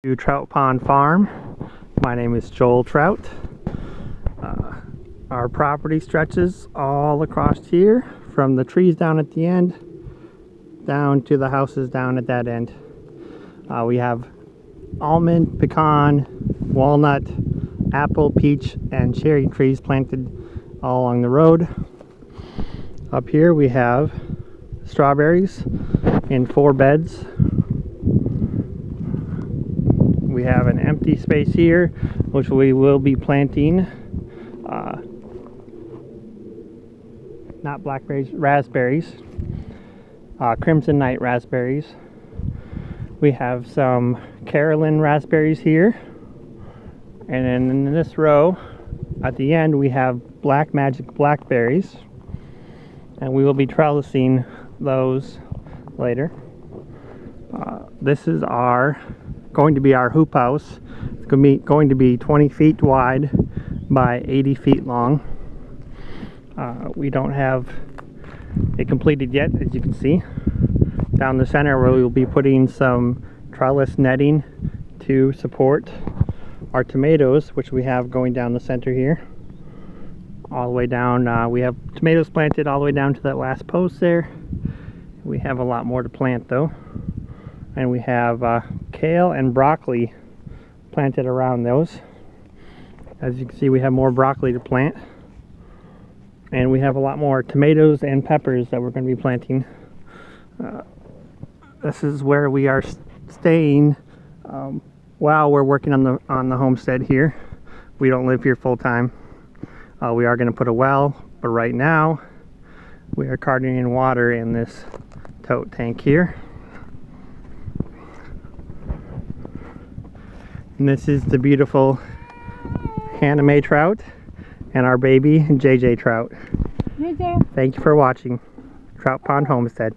To Trout Pond Farm. My name is Joel Trout. Our property stretches all across here from the trees down at the end down to the houses down at that end. We have almond, pecan, walnut, apple, peach, and cherry trees planted all along the road. Up here we have strawberries in 4 beds. We have an empty space here, which we will be planting not blackberries, raspberries, crimson night raspberries. We have some Carolyn raspberries here, and then in this row at the end we have black magic blackberries, and we will be trellising those later. This is going to be our hoop house. It's going to be 20 feet wide by 80 feet long. We don't have it completed yet, as you can see. Down the center where we will be putting some trellis netting to support our tomatoes, which we have going down the center here. All the way down, we have tomatoes planted all the way down to that last post there. We have a lot more to plant though. And we have kale and broccoli planted around those. As you can see, we have more broccoli to plant. And we have a lot more tomatoes and peppers that we're going to be planting. This is where we are staying while we're working on the homestead here. We don't live here full time. We are going to put a well, but right now we are carting in water in this tote tank here. And this is the beautiful Hannah Mae Trout and our baby JJ Trout. JJ. Thank you for watching Trout Pond Homestead.